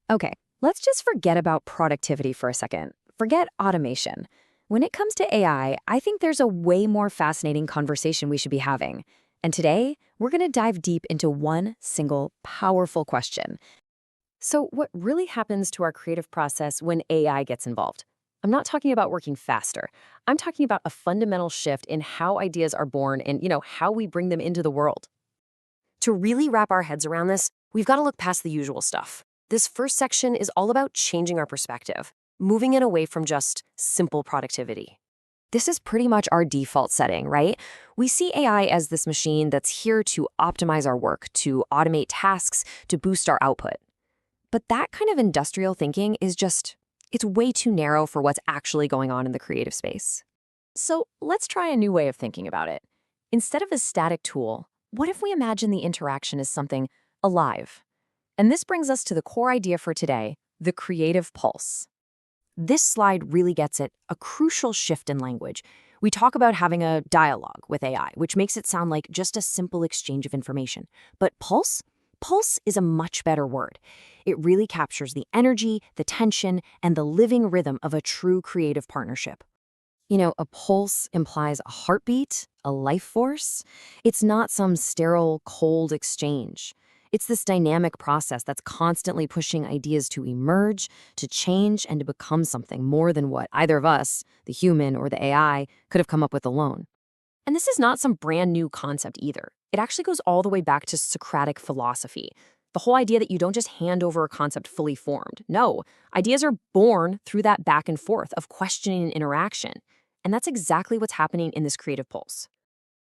Okay, let's just forget about productivity for a second. Forget automation. When it comes to AI, I think there's a way more fascinating conversation we should be having. And today, we're going to dive deep into one single powerful question. So, what really happens to our creative process when AI gets involved? I'm not talking about working faster. I'm talking about a fundamental shift in how ideas are born and, how we bring them into the world. To really wrap our heads around this, we've got to look past the usual stuff. This first section is all about changing our perspective, moving it away from just simple productivity. This is pretty much our default setting, right? We see AI as this machine that's here to optimize our work, to automate tasks, to boost our output. But that kind of industrial thinking it's way too narrow for what's actually going on in the creative space. So let's try a new way of thinking about it. Instead of a static tool, what if we imagine the interaction as something alive? And this brings us to the core idea for today, the creative pulse. This slide really gets it, a crucial shift in language. We talk about having a dialogue with AI, which makes it sound like just a simple exchange of information. But pulse? Pulse is a much better word. It really captures the energy, the tension, and the living rhythm of a true creative partnership. A pulse implies a heartbeat, a life force. It's not some sterile, cold exchange. It's this dynamic process that's constantly pushing ideas to emerge, to change, and to become something more than what either of us, the human or the AI, could have come up with alone. And this is not some brand new concept either. It actually goes all the way back to Socratic philosophy. The whole idea that you don't just hand over a concept fully formed. No, ideas are born through that back and forth of questioning and interaction. And that's exactly what's happening in this creative pulse.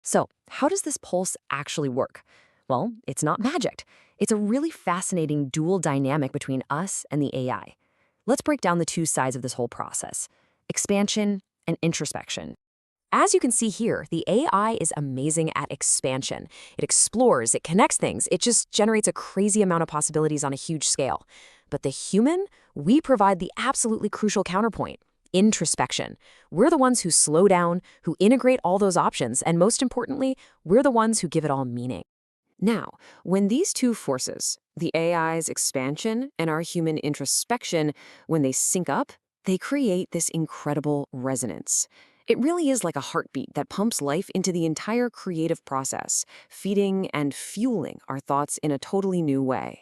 So, how does this pulse actually work? Well, it's not magic. It's a really fascinating dual dynamic between us and the AI. Let's break down the two sides of this whole process, expansion and introspection. As you can see here, the AI is amazing at expansion. It explores, it connects things, it just generates a crazy amount of possibilities on a huge scale. But the human, we provide the absolutely crucial counterpoint, introspection. We're the ones who slow down, who integrate all those options, and most importantly, we're the ones who give it all meaning. Now, when these two forces, the AI's expansion and our human introspection, when they sync up, they create this incredible resonance. It really is like a heartbeat that pumps life into the entire creative process, feeding and fueling our thoughts in a totally new way.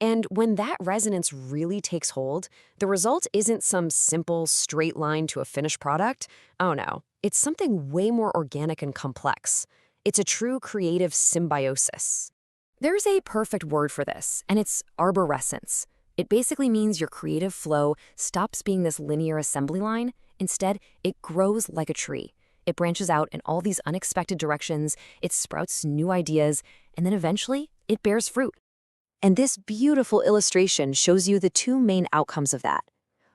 And when that resonance really takes hold, the result isn't some simple straight line to a finished product. Oh no, it's something way more organic and complex. It's a true creative symbiosis. There's a perfect word for this, and it's arborescence. It basically means your creative flow stops being this linear assembly line. Instead, it grows like a tree. It branches out in all these unexpected directions, it sprouts new ideas, and then eventually, it bears fruit. And this beautiful illustration shows you the two main outcomes of that.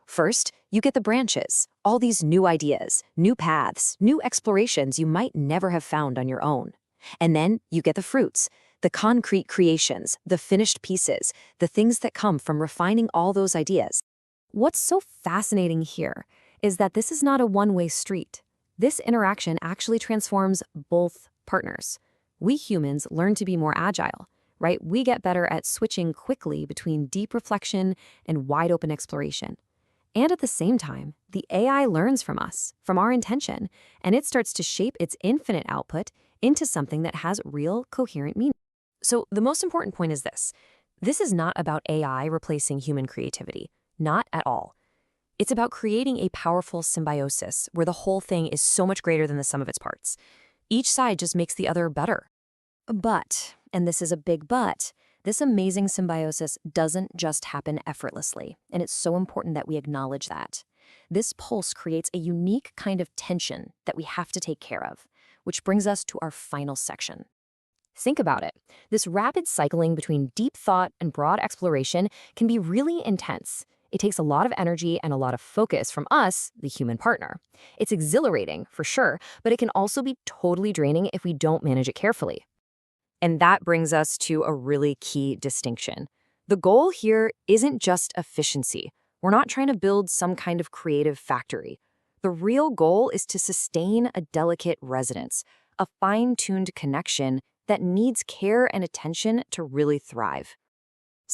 First, you get the branches, all these new ideas, new paths, new explorations you might never have found on your own. And then you get the fruits, the concrete creations, the finished pieces, the things that come from refining all those ideas. What's so fascinating here is that this is not a one-way street. This interaction actually transforms both partners. We humans learn to be more agile, right? We get better at switching quickly between deep reflection and wide-open exploration. And at the same time, the AI learns from us, from our intention, and it starts to shape its infinite output into something that has real, coherent meaning. So the most important point is this. This is not about AI replacing human creativity. Not at all. It's about creating a powerful symbiosis where the whole thing is so much greater than the sum of its parts. Each side just makes the other better. But, and this is a big but, this amazing symbiosis doesn't just happen effortlessly, and it's so important that we acknowledge that. This pulse creates a unique kind of tension that we have to take care of, which brings us to our final section. Think about it. This rapid cycling between deep thought and broad exploration can be really intense. It takes a lot of energy and a lot of focus from us, the human partner. It's exhilarating, for sure, but it can also be totally draining if we don't manage it carefully. And that brings us to a really key distinction. The goal here isn't just efficiency. We're not trying to build some kind of creative factory. The real goal is to sustain a delicate resonance, a fine-tuned connection that needs care and attention to really thrive.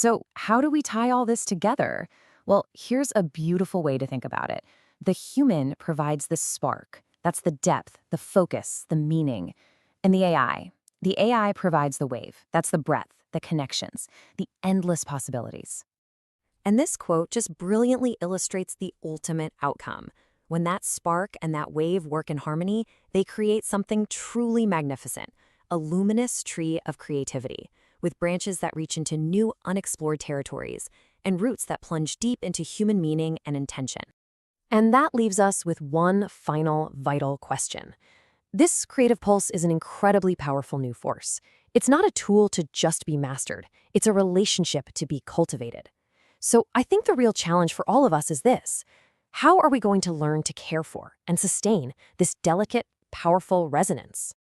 So, how do we tie all this together? Well, here's a beautiful way to think about it. The human provides the spark. That's the depth, the focus, the meaning. And the AI provides the wave. That's the breadth, the connections, the endless possibilities. And this quote just brilliantly illustrates the ultimate outcome. When that spark and that wave work in harmony, they create something truly magnificent, a luminous tree of creativity, with branches that reach into new unexplored territories and roots that plunge deep into human meaning and intention. And that leaves us with one final vital question. This creative pulse is an incredibly powerful new force. It's not a tool to just be mastered. It's a relationship to be cultivated. So I think the real challenge for all of us is this. How are we going to learn to care for and sustain this delicate, powerful resonance?